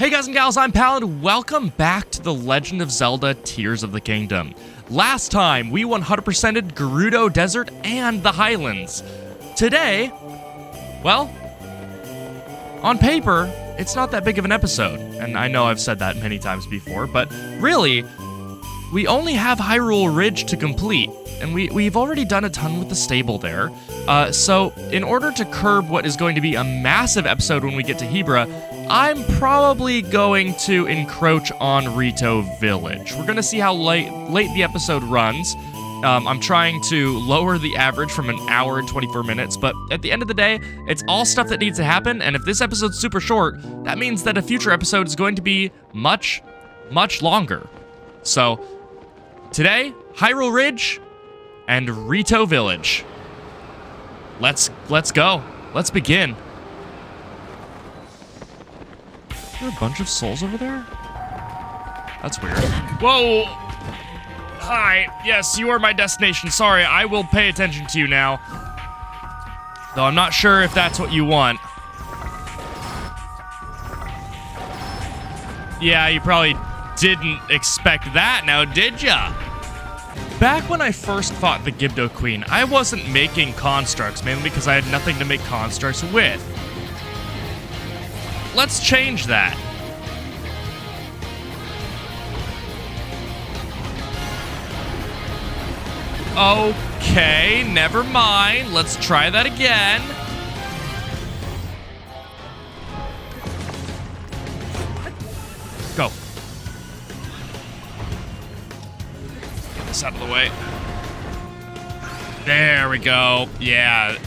Hey guys and gals, I'm Pal, and welcome back to The Legend of Zelda Tears of the Kingdom. Last time, we 100%ed Gerudo Desert and the Highlands. Today, well, on paper, it's not that big of an episode, and I know I've said that many times before, but really, we only have Hyrule Ridge to complete, and we've already done a ton with the stable there. So in order to curb what is going to be a massive episode when we get to Hebra, I'm probably going to encroach on Rito Village. We're going to see how late the episode runs. I'm trying to lower the average from an hour and 24 minutes, but at the end of the day, it's all stuff that needs to happen, and if this episode's super short, that means that a future episode is going to be much, much longer. So, today, Hyrule Ridge and Rito Village. Let's go. Let's begin. Is there a bunch of souls over there? That's weird. Whoa! Hi. Yes, you are my destination. Sorry, I will pay attention to you now. Though I'm not sure if that's what you want. Yeah, you probably didn't expect that now, did ya? Back when I first fought the Gibdo Queen, I wasn't making constructs, mainly because I had nothing to make constructs with. Let's change that. Okay, never mind. Let's try that again. Go. Get this out of the way. There we go. Yeah.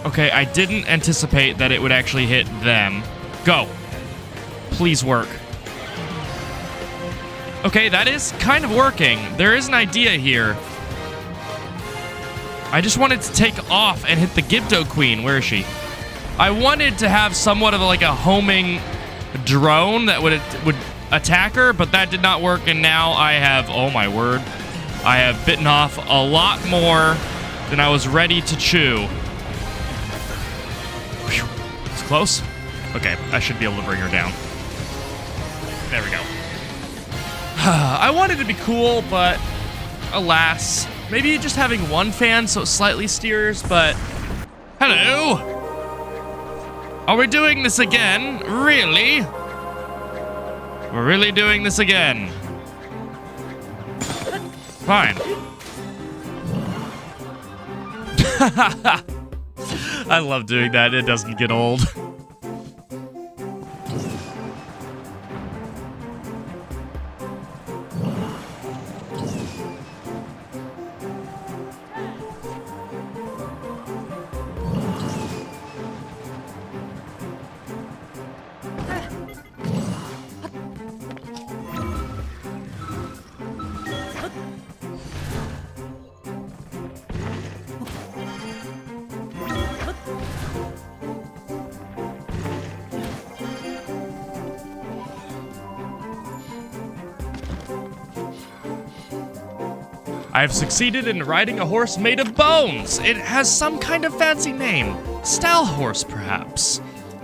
Okay, I didn't anticipate that it would actually hit them. Go. Please work. Okay, that is kind of working. There is an idea here. I just wanted to take off and hit the Gibdo Queen. Where is she? I wanted to have somewhat of like a homing drone that would attack her, but that did not work, and now I have, oh my word, I have bitten off a lot more than I was ready to chew. Whew. It's close. Okay, I should be able to bring her down. There we go. I wanted to be cool, but alas, maybe just having one fan so it slightly steers, but hello? Are we doing this again? Really? We're really doing this again. Fine. I love doing that. It doesn't get old. I have succeeded in riding a horse made of bones. It has some kind of fancy name. Stall horse, perhaps.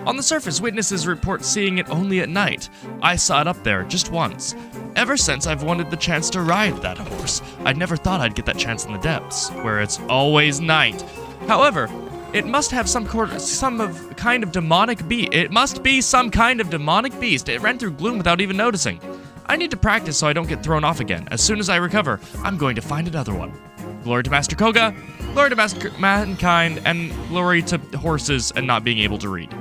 On the surface, witnesses report seeing it only at night. I saw it up there just once. Ever since, I've wanted the chance to ride that horse. I never thought I'd get that chance in the depths, where it's always night. However, it must have some kind of demonic beast. It must be some kind of demonic beast. It ran through gloom without even noticing. I need to practice so I don't get thrown off again. As soon as I recover, I'm going to find another one. Glory to Master Koga, glory to mankind, and glory to horses and not being able to read.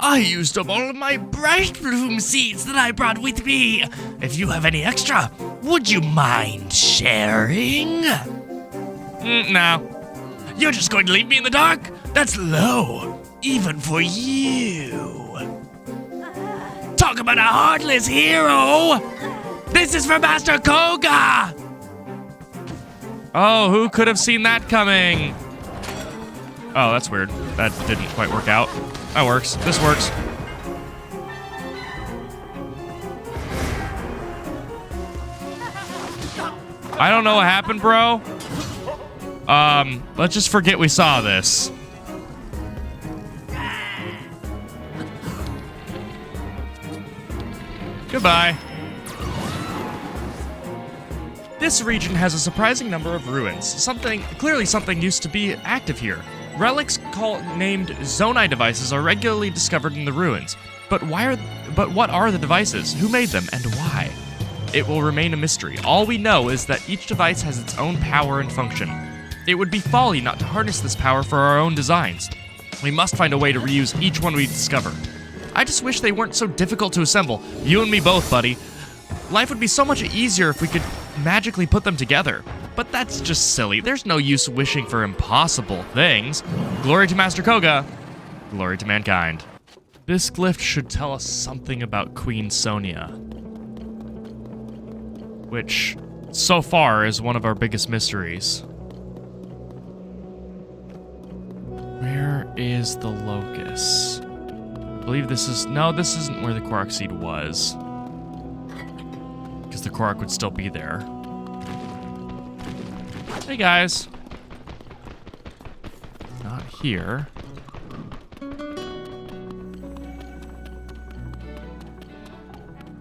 I used up all of my bright bloom seeds that I brought with me. If you have any extra, would you mind sharing? No. You're just going to leave me in the dark? That's low, even for you. Talk about a heartless hero! This is for Master Koga! Oh, who could have seen that coming? Oh, that's weird. That didn't quite work out. That works. This works. I don't know what happened, bro. Let's just forget we saw this. Goodbye. This region has a surprising number of ruins. Clearly something used to be active here. Relics named Zonai devices are regularly discovered in the ruins. But what are the devices? Who made them and why? It will remain a mystery. All we know is that each device has its own power and function. It would be folly not to harness this power for our own designs. We must find a way to reuse each one we discover. I just wish they weren't so difficult to assemble. You and me both, buddy. Life would be so much easier if we could magically put them together. But that's just silly. There's no use wishing for impossible things. Glory to Master Koga. Glory to mankind. This glyph should tell us something about Queen Sonia, which so far is one of our biggest mysteries. Where is the locus? I believe this is... No, this isn't where the Korok seed was, because the Korok would still be there. Hey, guys. Not here.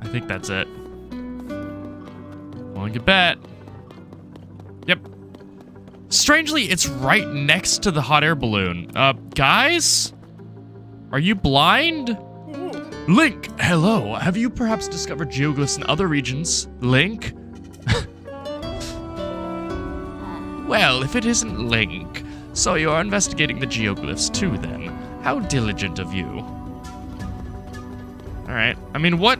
I think that's it. Willing to bet. Yep. Strangely, it's right next to the hot air balloon. Guys? Are you blind? Link, hello. Have you perhaps discovered geoglyphs in other regions? Link? Well, if it isn't Link, so you're investigating the geoglyphs too then. How diligent of you. Alright, I mean, what?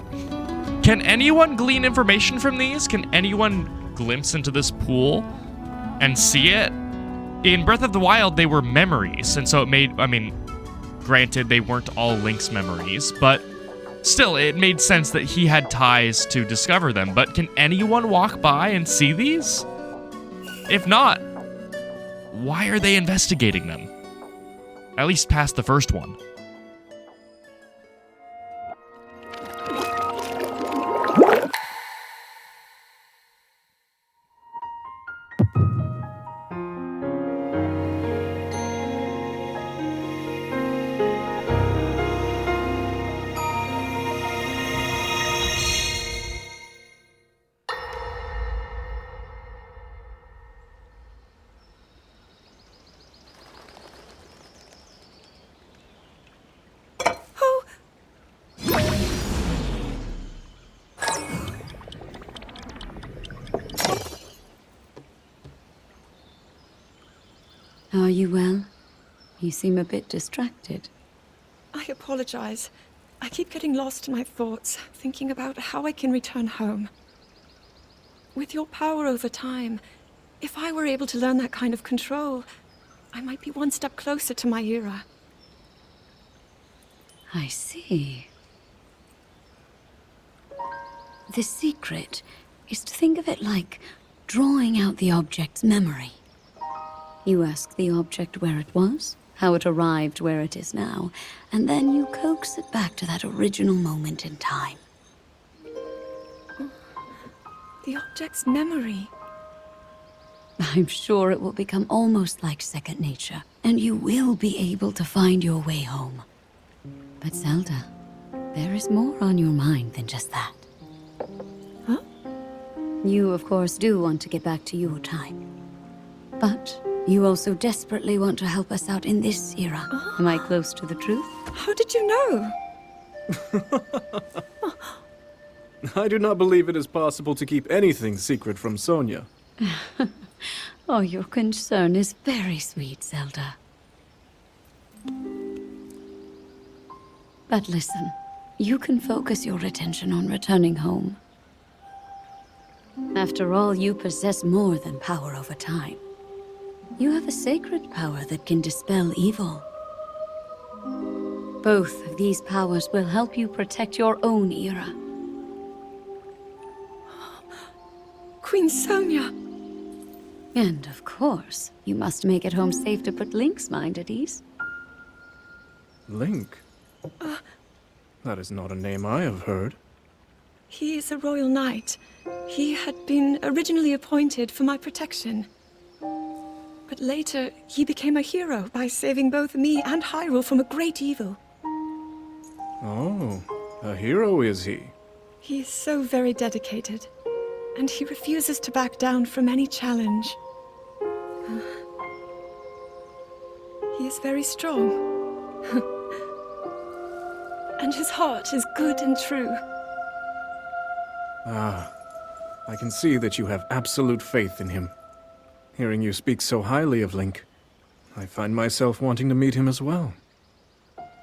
Can anyone glean information from these? Can anyone glimpse into this pool and see it? In Breath of the Wild, they were memories, and so it made, I mean, granted, they weren't all Link's memories, but still, it made sense that he had ties to discover them. But can anyone walk by and see these? If not, why are they investigating them? At least past the first one. Are you well? You seem a bit distracted. I apologize. I keep getting lost in my thoughts, thinking about how I can return home. With your power over time, if I were able to learn that kind of control, I might be one step closer to my era. I see. The secret is to think of it like drawing out the object's memory. You ask the object where it was, how it arrived where it is now, and then you coax it back to that original moment in time. The object's memory. I'm sure it will become almost like second nature, and you will be able to find your way home. But Zelda, there is more on your mind than just that. Huh? You, of course, do want to get back to your time. But you also desperately want to help us out in this era. Am I close to the truth? How did you know? I do not believe it is possible to keep anything secret from Sonia. Oh, your concern is very sweet, Zelda. But listen, you can focus your attention on returning home. After all, you possess more than power over time. You have a sacred power that can dispel evil. Both of these powers will help you protect your own era. Queen Sonia! And of course, you must make it home safe to put Link's mind at ease. Link? That is not a name I have heard. He is a royal knight. He had been originally appointed for my protection. But later, he became a hero by saving both me and Hyrule from a great evil. Oh, a hero is he? He is so very dedicated, and he refuses to back down from any challenge. He is very strong. And his heart is good and true. Ah, I can see that you have absolute faith in him. Hearing you speak so highly of Link, I find myself wanting to meet him as well.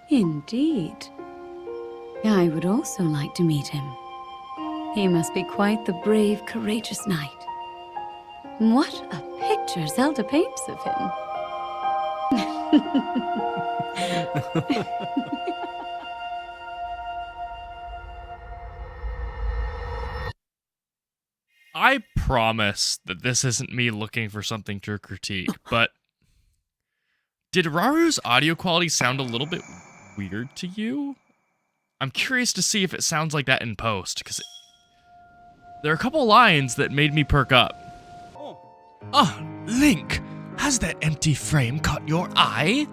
Indeed. I would also like to meet him. He must be quite the brave, courageous knight. What a picture Zelda paints of him. I promise that this isn't me looking for something to critique, but did Raru's audio quality sound a little bit weird to you? I'm curious to see if it sounds like that in post, because there are a couple lines that made me perk up. Link, has that empty frame caught your eye?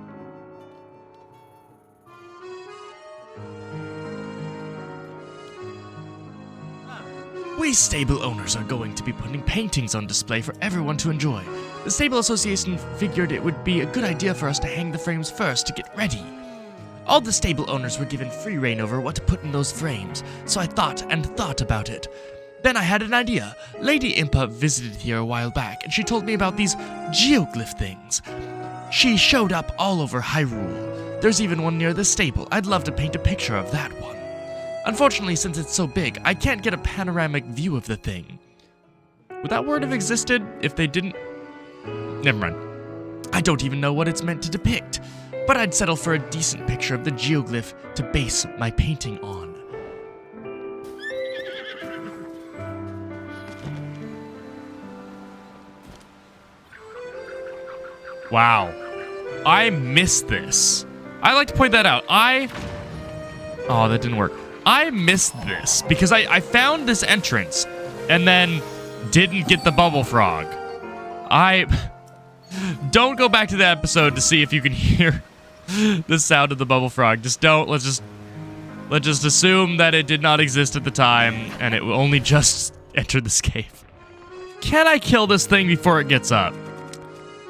We stable owners are going to be putting paintings on display for everyone to enjoy. The Stable Association figured it would be a good idea for us to hang the frames first to get ready. All the stable owners were given free reign over what to put in those frames, so I thought and thought about it. Then I had an idea. Lady Impa visited here a while back, and she told me about these geoglyph things. She showed up all over Hyrule. There's even one near the stable. I'd love to paint a picture of that one. Unfortunately, since it's so big, I can't get a panoramic view of the thing. Would that word have existed if they didn't? Never mind. I don't even know what it's meant to depict, but I'd settle for a decent picture of the geoglyph to base my painting on. Wow. I missed this. I like to point that out. Oh, that didn't work. I missed this because I found this entrance and then didn't get the bubble frog. Don't go back to the episode to see if you can hear the sound of the bubble frog. Just don't. Let's just assume that it did not exist at the time and it only just entered this cave. Can I kill this thing before it gets up?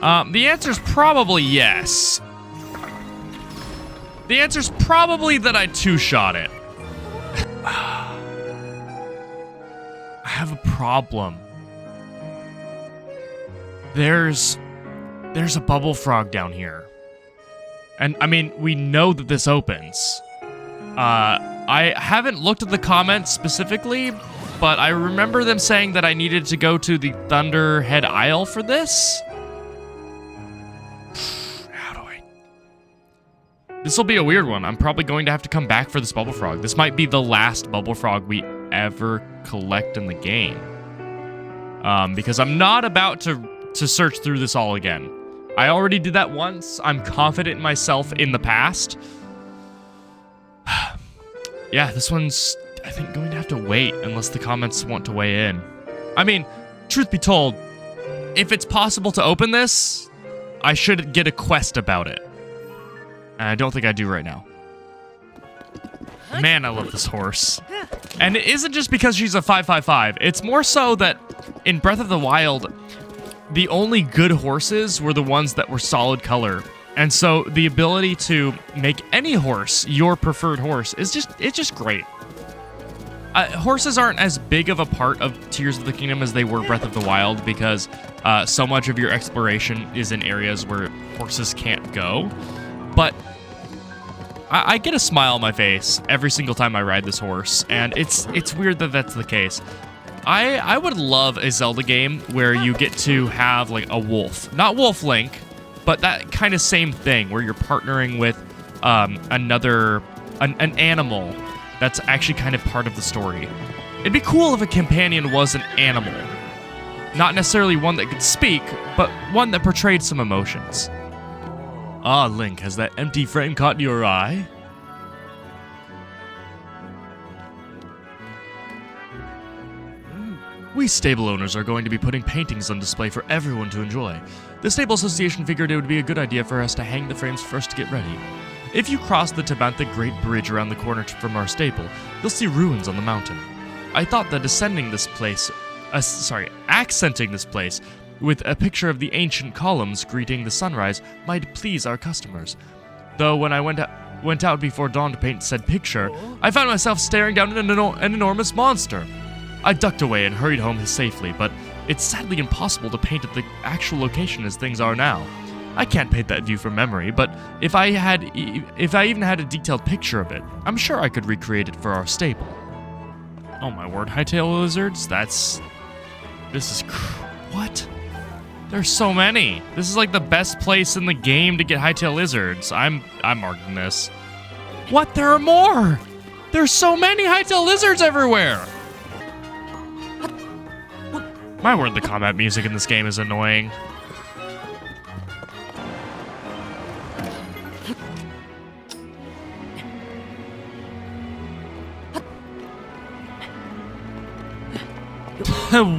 The answer's probably yes. The answer's probably that I two-shot it. I have a problem. There's a bubble frog down here. And, I mean, we know that this opens. I haven't looked at the comments specifically, but I remember them saying that I needed to go to the Thunderhead Isle for this. This will be a weird one. I'm probably going to have to come back for this bubble frog. This might be the last bubble frog we ever collect in the game. Because I'm not about to search through this all again. I already did that once. I'm confident in myself in the past. Yeah, this one's, I think, going to have to wait unless the comments want to weigh in. I mean, truth be told, if it's possible to open this, I should get a quest about it. And I don't think I do right now. Man, I love this horse. And it isn't just because she's a 555. It's more so that in Breath of the Wild, the only good horses were the ones that were solid color. And so the ability to make any horse your preferred horse is just great. Horses aren't as big of a part of Tears of the Kingdom as they were Breath of the Wild because so much of your exploration is in areas where horses can't go. But I get a smile on my face every single time I ride this horse, and it's weird that that's the case. I would love a Zelda game where you get to have like a wolf, not Wolf Link, but that kind of same thing where you're partnering with an animal that's actually kind of part of the story. It'd be cool if a companion was an animal, not necessarily one that could speak, but one that portrayed some emotions. Ah, Link, has that empty frame caught your eye? We stable owners are going to be putting paintings on display for everyone to enjoy. The Stable Association figured it would be a good idea for us to hang the frames first to get ready. If you cross the Tabantha Great Bridge around the corner from our stable, you'll see ruins on the mountain. I thought that accenting this place with a picture of the ancient columns greeting the sunrise might please our customers. Though when I went out before dawn to paint said picture, I found myself staring down at an enormous monster. I ducked away and hurried home safely, but it's sadly impossible to paint at the actual location as things are now. I can't paint that view from memory, but if I even had a detailed picture of it, I'm sure I could recreate it for our stable. Oh my word, hightail lizards? What? There's so many. This is like the best place in the game to get hightail lizards. I'm marking this. What? There are more! There's so many hightail lizards everywhere! My word, the combat music in this game is annoying.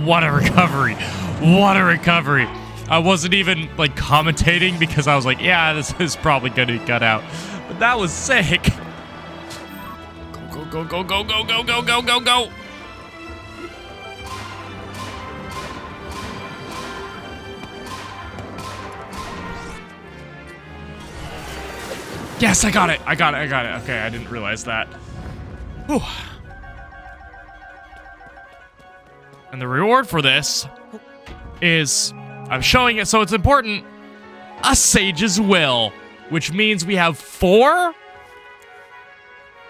What a recovery. What a recovery. I wasn't even like commentating because I was like, yeah, this is probably gonna be cut out. But that was sick. Go, go, go, go, go, go, go, go, go, go. Yes, I got it. I got it. Okay, I didn't realize that. Whew. And the reward for this is, I'm showing it so it's important, a Sage's Will, which means we have 4,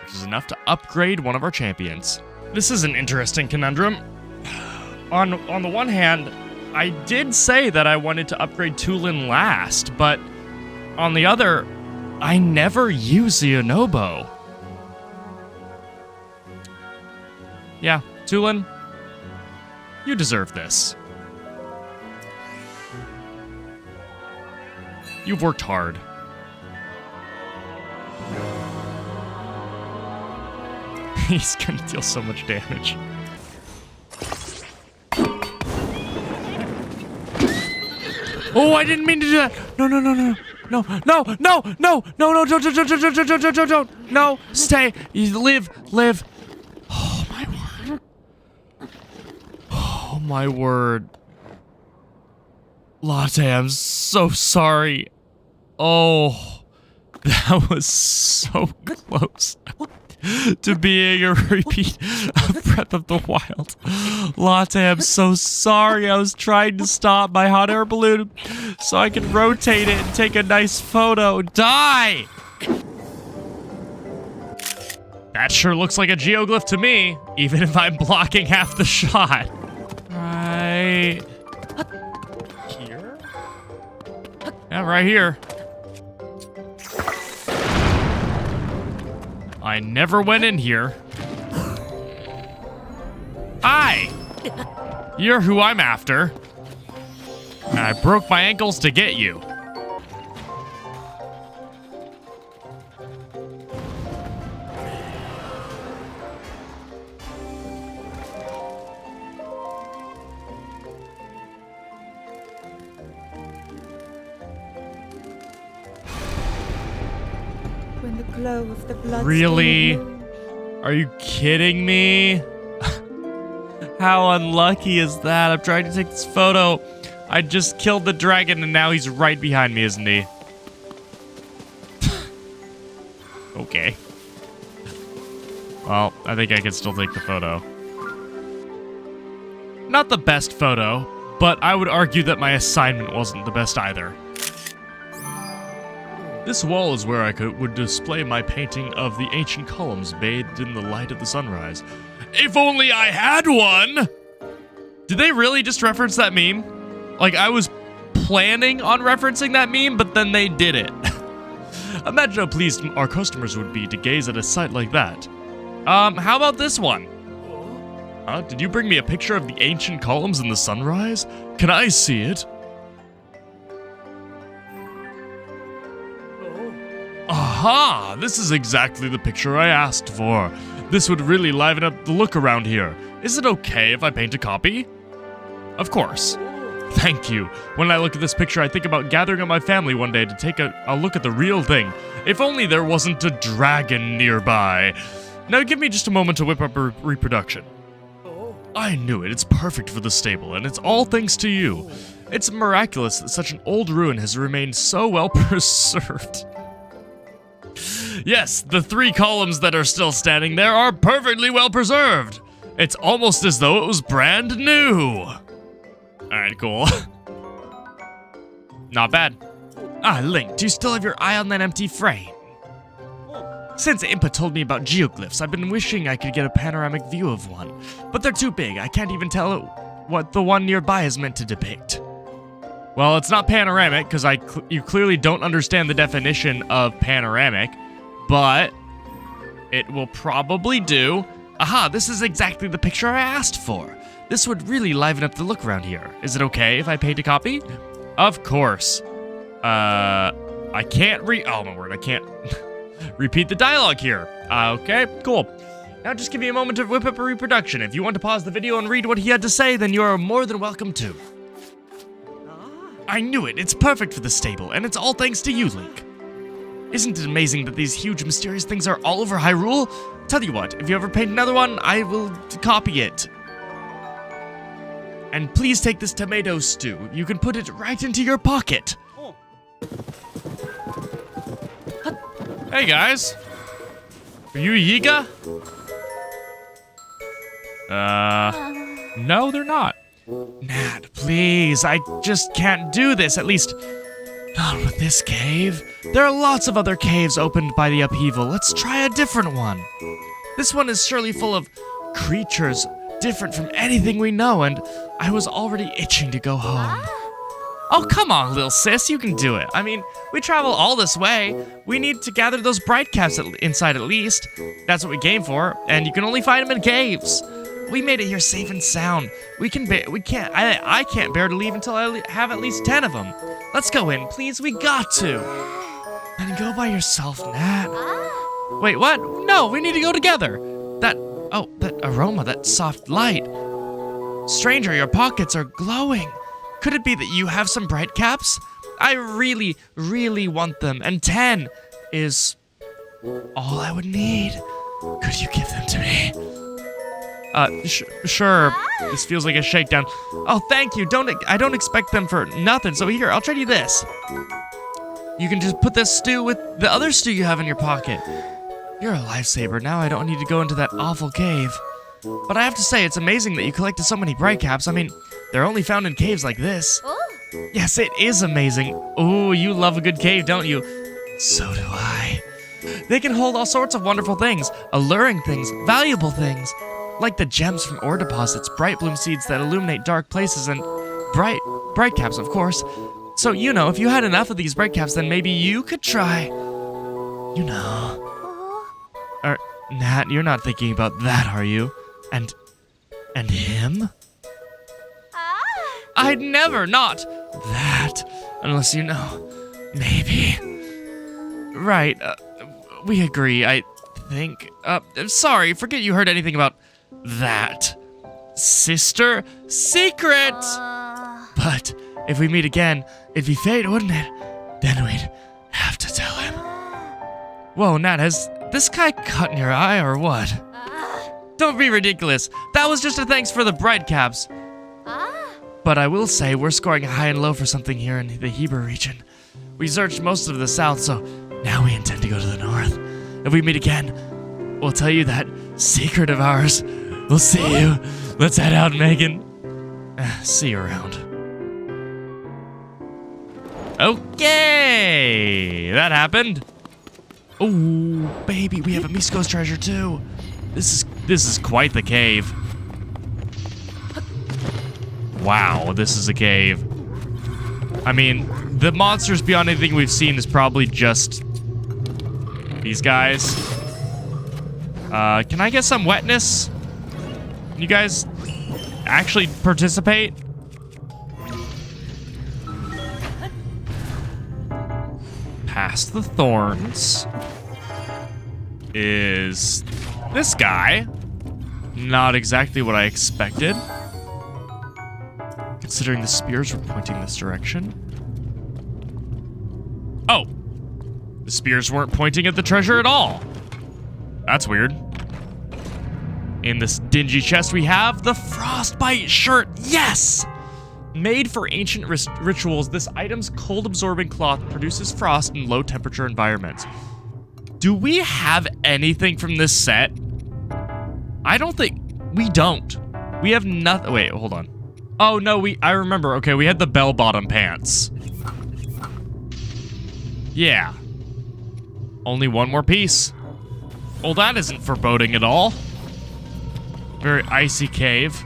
which is enough to upgrade one of our champions. This is an interesting conundrum. On the one hand, I did say that I wanted to upgrade Tulin last, but on the other, I never use the Onobo. Yeah, Tulin, you deserve this. You've worked hard. He's gonna deal so much damage. Oh, I didn't mean to do that. No, no, no, no. No, no, no, no, no, no, don't, no, stay, you live. Oh, my word. Oh, my word. Latte, I'm so sorry. Oh, that was so close to being a repeat of Breath of the Wild. Latte, I'm so sorry. I was trying to stop my hot air balloon so I could rotate it and take a nice photo. Die! That sure looks like a geoglyph to me, even if I'm blocking half the shot. Right here? Yeah, right here. I never went in here. Hi! You're who I'm after. And I broke my ankles to get you. When the glow of the blood. Really? Are you kidding me? How unlucky is that? I'm trying to take this photo. I just killed the dragon and now he's right behind me, isn't he? Okay. Well, I think I can still take the photo. Not the best photo, but I would argue that my assignment wasn't the best either. This wall is where would display my painting of the ancient columns bathed in the light of the sunrise. If only I had one! Did they really just reference that meme? Like, I was planning on referencing that meme, but then they did it. Imagine how pleased our customers would be to gaze at a sight like that. How about this one? Did you bring me a picture of the ancient columns in the sunrise? Can I see it? Aha! This is exactly the picture I asked for. This would really liven up the look around here. Is it okay if I paint a copy? Of course. Thank you. When I look at this picture, I think about gathering up my family one day to take a look at the real thing. If only there wasn't a dragon nearby. Now give me just a moment to whip up a reproduction. I knew it. It's perfect for the stable, and it's all thanks to you. It's miraculous that such an old ruin has remained so well preserved. Yes, the 3 columns that are still standing there are perfectly well preserved. It's almost as though it was brand new. Alright, cool. Not bad. Link, do you still have your eye on that empty frame? Since Impa told me about geoglyphs, I've been wishing I could get a panoramic view of one. But they're too big, I can't even tell what the one nearby is meant to depict. Well, it's not panoramic, because you clearly don't understand the definition of panoramic, but it will probably do. Aha, this is exactly the picture I asked for. This would really liven up the look around here. Is it okay if I paint a copy? Of course. I can't oh my word, I can't repeat the dialogue here. Okay, cool. Now just give me a moment to whip up a reproduction. If you want to pause the video and read what he had to say, then you are more than welcome to. I knew it. It's perfect for the stable, and it's all thanks to you, Link. Isn't it amazing that these huge mysterious things are all over Hyrule? Tell you what, if you ever paint another one, I will copy it. And please take this tomato stew. You can put it right into your pocket. Hey guys. Are you Yiga? No, they're not. Nat, please, I just can't do this, at least not with this cave. There are lots of other caves opened by the upheaval. Let's try a different one. This one is surely full of creatures different from anything we know, and I was already itching to go home. Oh, come on, little sis, you can do it. I mean, we travel all this way. We need to gather those bright caps inside at least. That's what we came for, and you can only find them in caves. We made it here safe and sound. I can't bear to leave until I have at least 10 of them. Let's go in, please. We got to. Then go by yourself, Nat. Wait, what? No, we need to go together. That aroma, that soft light. Stranger, your pockets are glowing. Could it be that you have some bright caps? I really, really want them, and 10 is all I would need. Could you give them to me? Sure. This feels like a shakedown. Oh, thank you. I don't expect them for nothing. So here, I'll trade you this. You can just put this stew with the other stew you have in your pocket. You're a lifesaver. Now I don't need to go into that awful cave. But I have to say, it's amazing that you collected so many bright caps. I mean, they're only found in caves like this. Yes, it is amazing. Oh, you love a good cave, don't you? So do I. They can hold all sorts of wonderful things, alluring things, valuable things. Like the gems from ore deposits, bright bloom seeds that illuminate dark places, and bright caps, of course. So, you know, if you had enough of these bright caps, then maybe you could try, you know. Nat, you're not thinking about that, are you? And him? I'd never not that, unless you know, maybe. Right, we agree, I think. Sorry, forget you heard anything about that. Sister secret! But if we meet again, it'd be fate, wouldn't it? Then we'd have to tell him. Whoa, Nat, has this guy cut in your eye or what? Don't be ridiculous. That was just a thanks for the bright caps. But I will say we're scoring high and low for something here in the Hebrew region. We searched most of the south, so now we intend to go to the north. If we meet again, we'll tell you that secret of ours. We'll see you. Let's head out, Megan. See you around. Okay, that happened. Oh, baby, we have a Misko's treasure too. This is quite the cave. Wow, this is a cave. I mean, the monsters beyond anything we've seen is probably just these guys. Can I get some wetness? Can you guys actually participate? Past the thorns is this guy. Not exactly what I expected, considering the spears were pointing this direction. Oh, the spears weren't pointing at the treasure at all. That's weird. In this dingy chest, we have the frostbite shirt. Yes! Made for ancient rituals, this item's cold-absorbing cloth produces frost in low-temperature environments. Do we have anything from this set? I don't think... We don't. We have nothing... Wait, hold on. Oh, no, I remember. Okay, we had the bell-bottom pants. Yeah. Only one more piece. Well, that isn't foreboding at all. Very icy cave.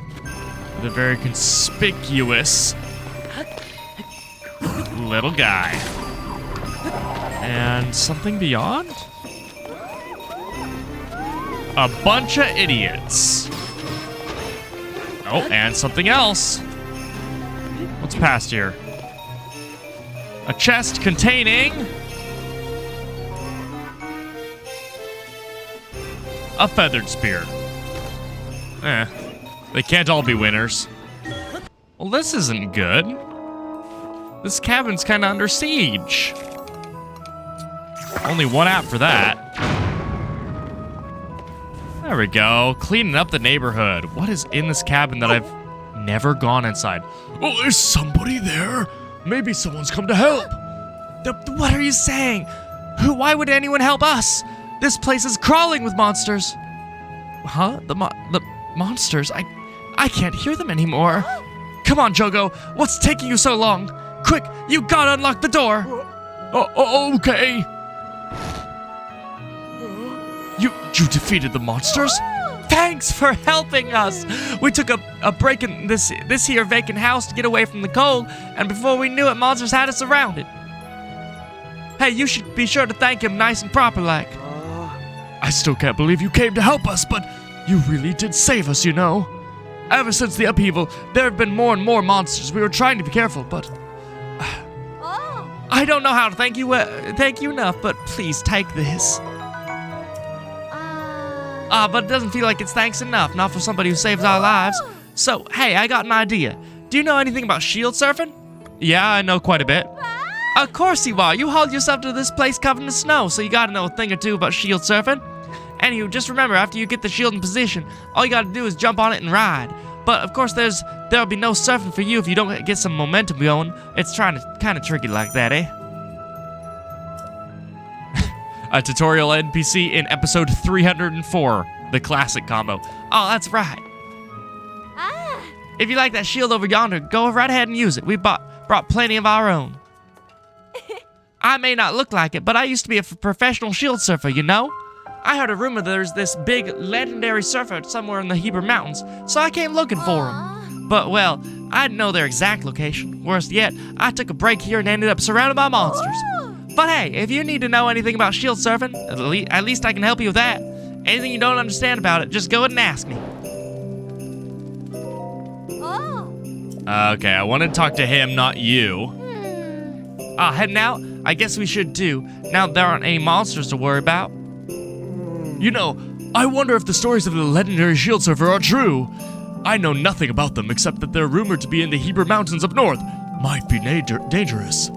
With a very conspicuous little guy. And something beyond? A bunch of idiots. Oh, and something else. What's past here? A chest containing a feathered spear. They can't all be winners. Well, this isn't good. This cabin's kind of under siege. Only one app for that. There we go. Cleaning up the neighborhood. What is in this cabin that I've never gone inside? Oh, there's somebody there. Maybe someone's come to help. What are you saying? Why would anyone help us? This place is crawling with monsters. Huh? The monsters? I can't hear them anymore. Come on, Jogo. What's taking you so long? Quick, you gotta unlock the door. Okay. You defeated the monsters? Thanks for helping us. We took a break in this here vacant house to get away from the cold, and before we knew it, monsters had us surrounded. Hey, you should be sure to thank him nice and proper like. I still can't believe you came to help us, but you really did save us, you know. Ever since the upheaval, there have been more and more monsters. We were trying to be careful, but I don't know how to thank you enough, but please take this. But it doesn't feel like it's thanks enough, not for somebody who saves our lives. So, hey, I got an idea. Do you know anything about shield surfing? Yeah, I know quite a bit. Of course you are. You hauled yourself to this place covered in snow, so you gotta know a thing or two about shield surfing. Anywho, just remember, after you get the shield in position, all you gotta do is jump on it and ride. But, of course, there'll be no surfing for you if you don't get some momentum going. It's kind of tricky like that, eh? A tutorial NPC in episode 304, the classic combo. Oh, that's right. If you like that shield over yonder, go right ahead and use it. We brought plenty of our own. I may not look like it, but I used to be a professional shield surfer, you know? I heard a rumor there's this big legendary surfer somewhere in the Heber Mountains, so I came looking for him. But, well, I didn't know their exact location. Worse yet, I took a break here and ended up surrounded by monsters. But hey, if you need to know anything about shield surfing, at least I can help you with that. Anything you don't understand about it, just go ahead and ask me. Okay, I wanted to talk to him, not you. Heading out? I guess we should too. Now there aren't any monsters to worry about. You know, I wonder if the stories of the legendary shield surfer are true. I know nothing about them except that they're rumored to be in the Heber Mountains up north. Might be dangerous.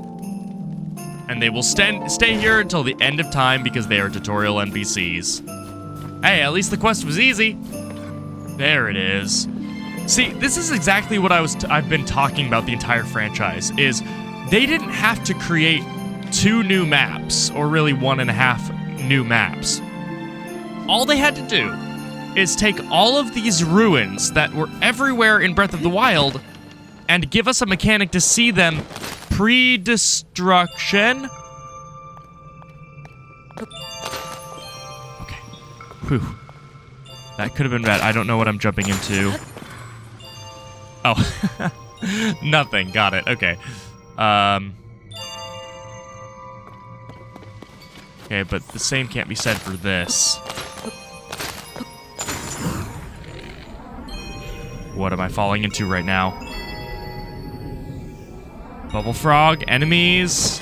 And they will stay here until the end of time because they are tutorial NPCs. Hey, at least the quest was easy. There it is. See, this is exactly what I've been talking about the entire franchise, is they didn't have to create 2 new maps, or really 1.5 new maps. All they had to do is take all of these ruins that were everywhere in Breath of the Wild and give us a mechanic to see them Pre-destruction. Okay. Whew. That could have been bad. I don't know what I'm jumping into. Oh. Nothing. Got it. Okay. Okay, but the same can't be said for this. What am I falling into right now? Bubble frog, enemies.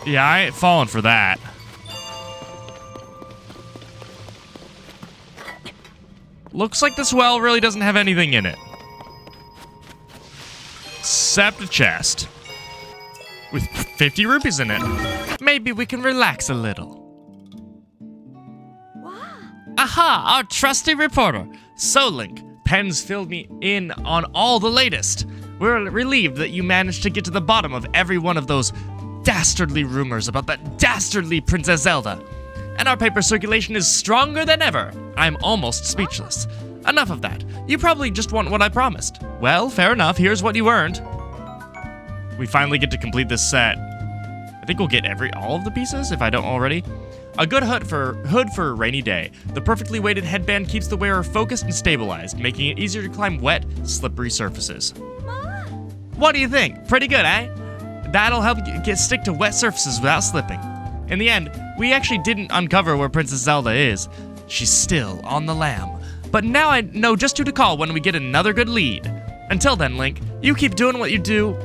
Yeah, I ain't falling for that. Looks like this well really doesn't have anything in it. Except a chest. With 50 rupees in it. Maybe we can relax a little. Aha, our trusty reporter. So, Link, Pen's filled me in on all the latest. We're relieved that you managed to get to the bottom of every one of those dastardly rumors about that dastardly Princess Zelda. And our paper circulation is stronger than ever. I'm almost speechless. Enough of that. You probably just want what I promised. Well, fair enough. Here's what you earned. We finally get to complete this set. I think we'll get all of the pieces, if I don't already. A good hood for a rainy day. The perfectly weighted headband keeps the wearer focused and stabilized, making it easier to climb wet, slippery surfaces. What do you think? Pretty good, eh? That'll help you stick to wet surfaces without slipping. In the end, we actually didn't uncover where Princess Zelda is. She's still on the lam. But now I know just who to call when we get another good lead. Until then, Link, you keep doing what you do.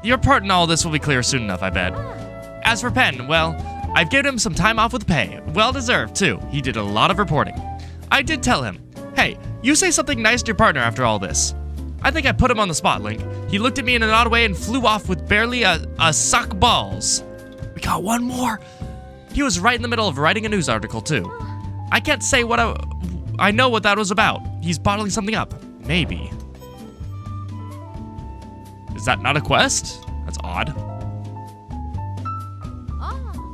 Your part in all this will be clear soon enough, I bet. As for Pen, well, I've given him some time off with pay. Well deserved, too. He did a lot of reporting. I did tell him, hey, you say something nice to your partner after all this. I think I put him on the spot, Link. He looked at me in an odd way and flew off with barely a suck balls. We got one more. He was right in the middle of writing a news article, too. I can't say what I know what that was about. He's bottling something up. Maybe. Is that not a quest? That's odd.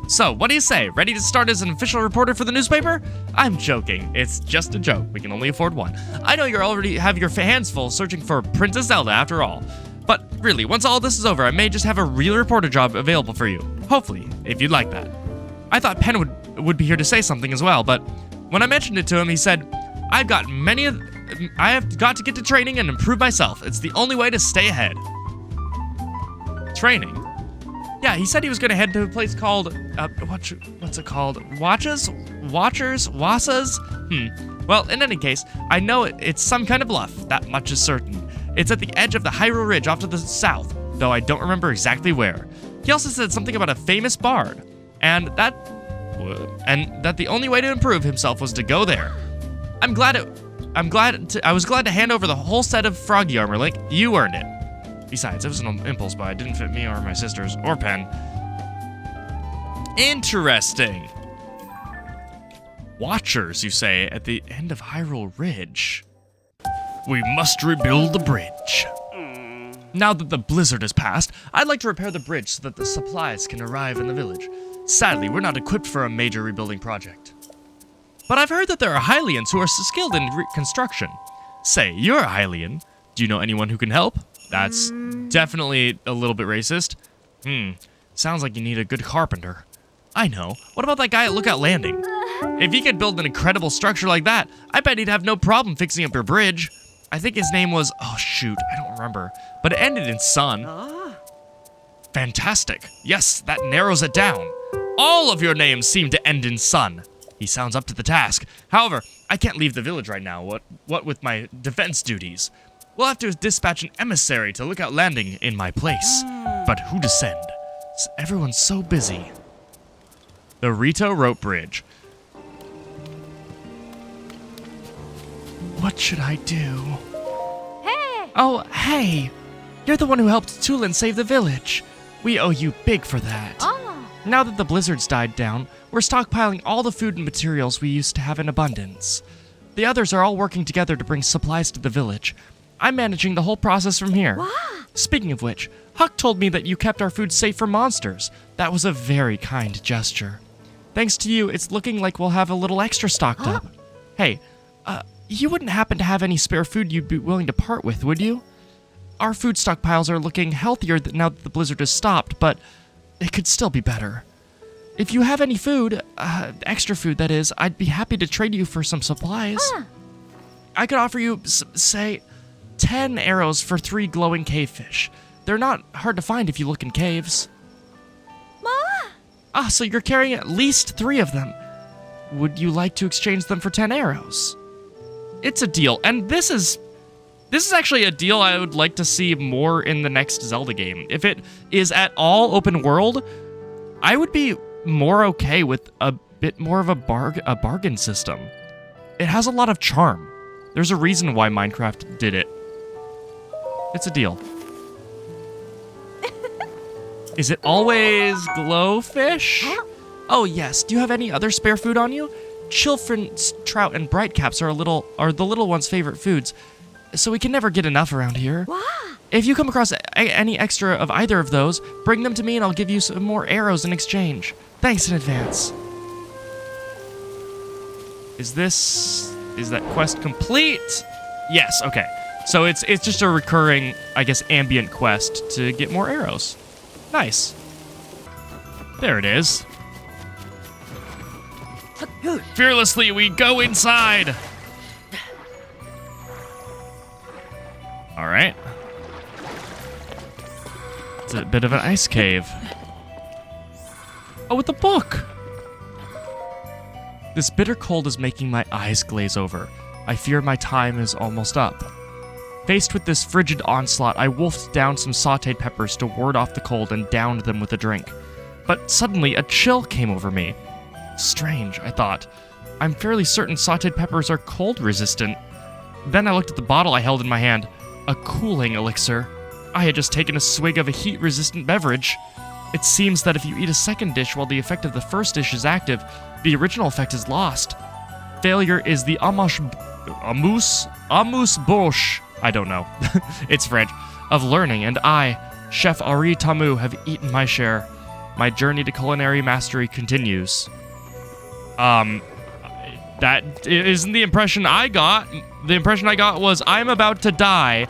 So, what do you say? Ready to start as an official reporter for the newspaper? I'm joking. It's just a joke. We can only afford one. I know you already have your hands full searching for Princess Zelda after all. But really, once all this is over, I may just have a real reporter job available for you. Hopefully, if you'd like that. I thought Pen would be here to say something as well, but when I mentioned it to him, he said, I have got to get to training and improve myself. It's the only way to stay ahead. Training? Yeah, he said he was going to head to a place called, what's it called? Watchers? Wasas? Well, in any case, I know it's some kind of bluff. That much is certain. It's at the edge of the Hyrule Ridge off to the south, though I don't remember exactly where. He also said something about a famous bard, and that the only way to improve himself was to go there. I was glad to hand over the whole set of froggy armor, Link. You earned it. Besides, it was an impulse buy. It didn't fit me or my sisters or Pen. Interesting. Watchers, you say, at the end of Hyrule Ridge. We must rebuild the bridge. Now that the blizzard has passed, I'd like to repair the bridge so that the supplies can arrive in the village. Sadly, we're not equipped for a major rebuilding project. But I've heard that there are Hylians who are skilled in construction. Say, you're a Hylian. Do you know anyone who can help? That's definitely a little bit racist. Sounds like you need a good carpenter. I know. What about that guy at Lookout Landing? If he could build an incredible structure like that, I bet he'd have no problem fixing up your bridge. I think his name was, oh shoot, I don't remember. But it ended in Sun. Fantastic. Yes, that narrows it down. All of your names seem to end in Sun. He sounds up to the task. However, I can't leave the village right now. What with my defense duties? We'll have to dispatch an emissary to Lookout Landing in my place. But who to send? Everyone's so busy. The Rito Rope Bridge. What should I do? Hey! Oh, hey! You're the one who helped Tulin save the village. We owe you big for that. Now that the blizzard's died down, we're stockpiling all the food and materials we used to have in abundance. The others are all working together to bring supplies to the village. I'm managing the whole process from here. Speaking of which, Huck told me that you kept our food safe from monsters. That was a very kind gesture. Thanks to you, it's looking like we'll have a little extra stocked up. Hey, you wouldn't happen to have any spare food you'd be willing to part with, would you? Our food stockpiles are looking healthier now that the blizzard has stopped, but it could still be better. If you have any food, extra food that is, I'd be happy to trade you for some supplies. I could offer you, say, 10 arrows for 3 glowing cave fish. They're not hard to find if you look in caves. So you're carrying at least 3 of them. Would you like to exchange them for 10 arrows? It's a deal, and this is actually a deal I would like to see more in the next Zelda game. If it is at all open world, I would be more okay with a bit more of a bargain system. It has a lot of charm. There's a reason why Minecraft did it. It's a deal. Is it always glowfish? Oh yes. Do you have any other spare food on you? Chillfin, trout, and bright caps are the little one's favorite foods, so we can never get enough around here. If you come across any extra of either of those, bring them to me and I'll give you some more arrows in exchange. Thanks in advance. Is that quest complete? Yes, okay. So it's just a recurring, I guess, ambient quest to get more arrows. Nice. There it is. Fearlessly, we go inside. All right. It's a bit of an ice cave. Oh, with a book. This bitter cold is making my eyes glaze over. I fear my time is almost up. Faced with this frigid onslaught, I wolfed down some sautéed peppers to ward off the cold and downed them with a drink. But suddenly, a chill came over me. Strange, I thought. I'm fairly certain sautéed peppers are cold resistant. Then I looked at the bottle I held in my hand. A cooling elixir. I had just taken a swig of a heat-resistant beverage. It seems that if you eat a second dish while the effect of the first dish is active, the original effect is lost. Failure is the amuse-bouche, I don't know, it's French, of learning, and I, Chef Ari Tamu, have eaten my share. My journey to culinary mastery continues. That isn't the impression I got. The impression I got was, I'm about to die.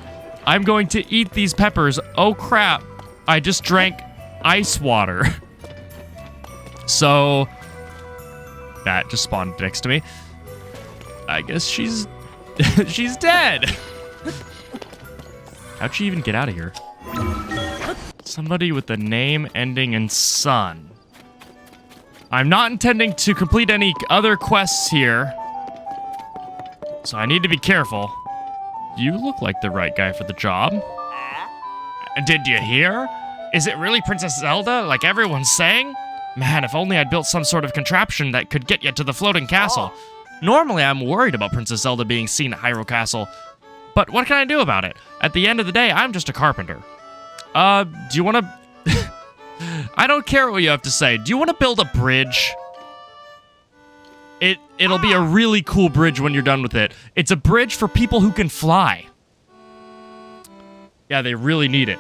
I'm going to eat these peppers. Oh crap, I just drank ice water. So, that just spawned next to me. I guess she's she's dead. How'd she even get out of here? Somebody with the name ending in Sun. I'm not intending to complete any other quests here, so I need to be careful. You look like the right guy for the job. Did you hear? Is it really Princess Zelda, like everyone's saying? Man, if only I'd built some sort of contraption that could get you to the floating castle. Normally, I'm worried about Princess Zelda being seen at Hyrule Castle, but what can I do about it? At the end of the day, I'm just a carpenter. Do you want to... I don't care what you have to say. Do you want to build a bridge? It'll be a really cool bridge when you're done with it. It's a bridge for people who can fly. Yeah, they really need it.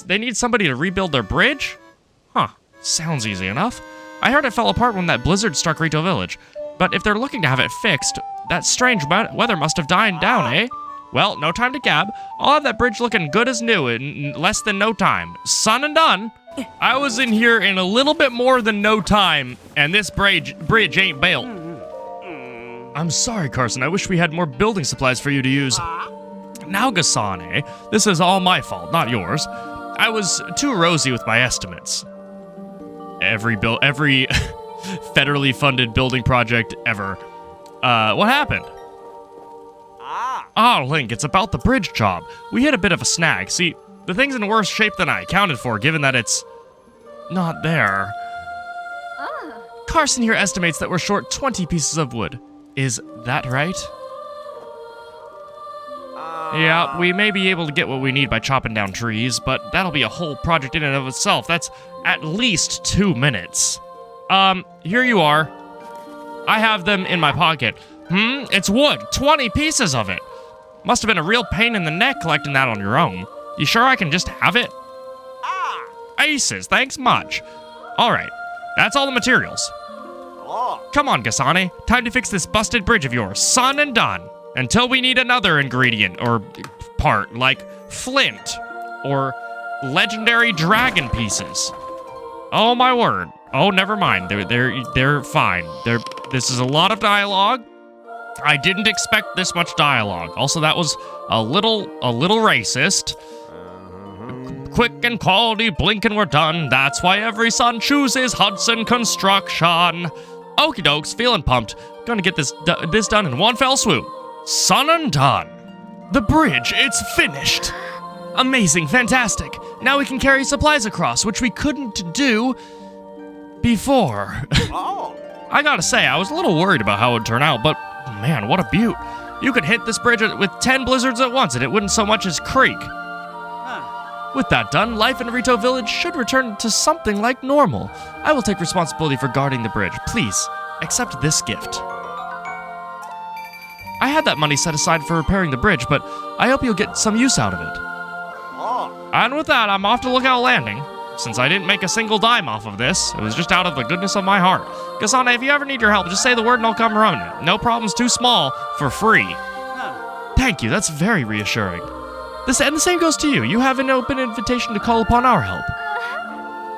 They need somebody to rebuild their bridge? Huh, sounds easy enough. I heard it fell apart when that blizzard struck Rito Village. But if they're looking to have it fixed, that strange weather must have died down, eh? Well, no time to gab. I'll have that bridge looking good as new in less than no time. Son and done. I was in here in a little bit more than no time, and this bridge ain't built. I'm sorry, Carson. I wish we had more building supplies for you to use. Now, Gasane, this is all my fault, not yours. I was too rosy with my estimates. Every federally funded building project ever. What happened? Oh, Link, it's about the bridge job. We hit a bit of a snag. See, the thing's in worse shape than I accounted for, given that it's not there. Carson here estimates that we're short 20 pieces of wood. Is that right? Yeah, we may be able to get what we need by chopping down trees, but that'll be a whole project in and of itself. That's at least 2 minutes. Here you are. I have them in my pocket. It's wood. 20 pieces of it. Must have been a real pain in the neck collecting that on your own. You sure I can just have it? Aces, thanks much. All right, that's all the materials. Come on, Gasane. Time to fix this busted bridge of yours. Son and done. Until we need another ingredient or part, like flint or legendary dragon pieces. Oh my word. Oh, never mind. They're fine. This is a lot of dialogue. I didn't expect this much dialogue. Also, that was a little racist. Quick and quality, blink and we're done. That's why every son chooses Hudson Construction. Okie dokes, feeling pumped. Gonna get this done in one fell swoop. Son and done. The bridge, it's finished. Amazing, fantastic. Now we can carry supplies across, which we couldn't do before. I gotta say, I was a little worried about how it would turn out, but man, what a beaut. You could hit this bridge with 10 blizzards at once and it wouldn't so much as creak. With that done, life in Rito Village should return to something like normal. I will take responsibility for guarding the bridge. Please, accept this gift. I had that money set aside for repairing the bridge, but I hope you'll get some use out of it. And with that, I'm off to Lookout Landing. Since I didn't make a single dime off of this, it was just out of the goodness of my heart. Gasane, if you ever need your help, just say the word and I'll come running. No problem's too small, for free. Thank you, that's very reassuring. And the same goes to you. You have an open invitation to call upon our help.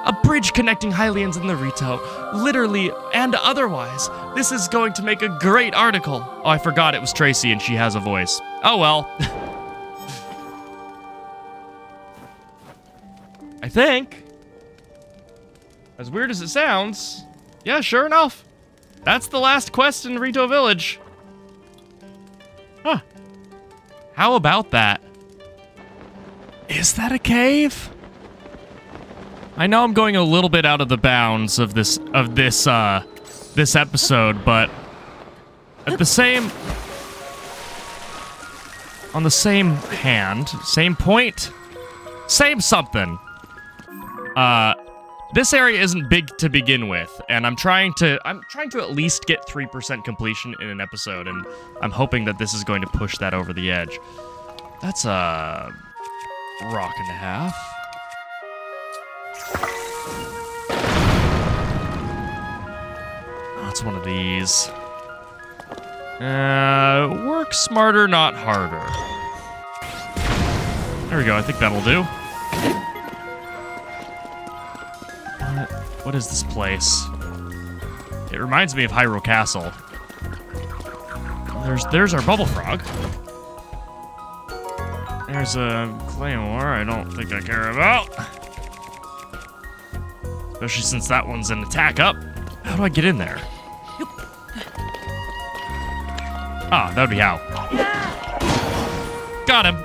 A bridge connecting Hylians and the Rito, literally and otherwise. This is going to make a great article. Oh, I forgot it was Tracy and she has a voice. Oh well. I think. As weird as it sounds, yeah, sure enough. That's the last quest in Rito Village. Huh. How about that? Is that a cave? I know I'm going a little bit out of the bounds of this episode, but on the same hand, same point, same something. This area isn't big to begin with, and I'm trying to at least get 3% completion in an episode, and I'm hoping that this is going to push that over the edge. That's a rock and a half. That's one of these. Work smarter, not harder. There we go, I think that'll do. What is this place? It reminds me of Hyrule Castle. There's our Bubble Frog. There's a Claymore I don't think I care about. Especially since that one's an attack up. How do I get in there? Ah, that would be how. Got him.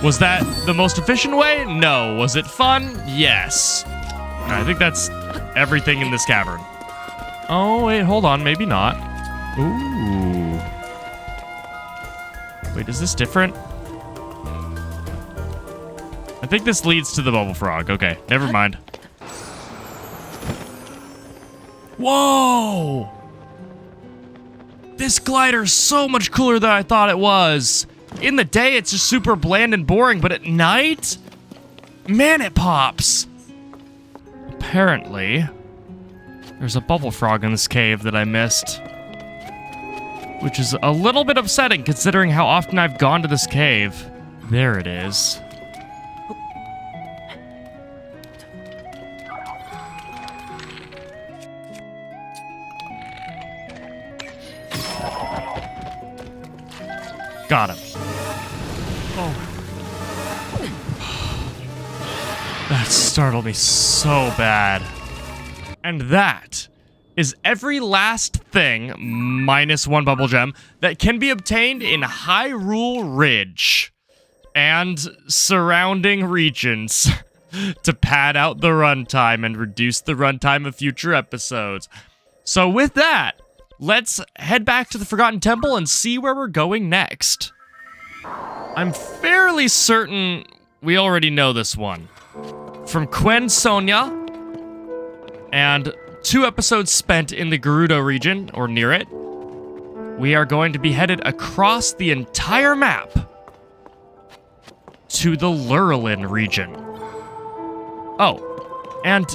Was that the most efficient way? No. Was it fun? Yes. I think that's everything in this cavern. Oh, wait, hold on. Maybe not. Ooh. Wait, is this different? I think this leads to the Bubble Frog. Okay, never mind. Whoa! This glider's so much cooler than I thought it was. In the day, it's just super bland and boring, but at night, man, it pops. Apparently, there's a Bubble Frog in this cave that I missed, which is a little bit upsetting considering how often I've gone to this cave. There it is. Got him. Oh. That startled me so bad. And that is every last thing, minus one Bubbul Gem, that can be obtained in Hyrule Ridge and surrounding regions to pad out the runtime and reduce the runtime of future episodes. So with that, let's head back to the Forgotten Temple and see where we're going next. I'm fairly certain we already know this one. From Quen Sonia, and 2 episodes spent in the Gerudo region, or near it, we are going to be headed across the entire map to the Lurelin region. Oh, and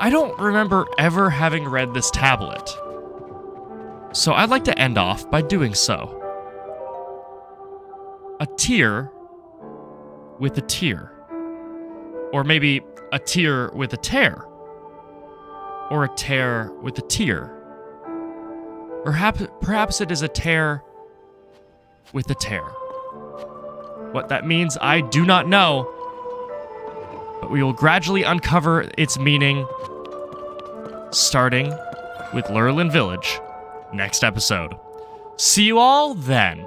I don't remember ever having read this tablet. So I'd like to end off by doing so. A tear with a tear. Or maybe a tear with a tear. Or a tear with a tear. Or perhaps it is a tear with a tear. What that means, I do not know. But we will gradually uncover its meaning, starting with Lurelin Village next episode. See you all then.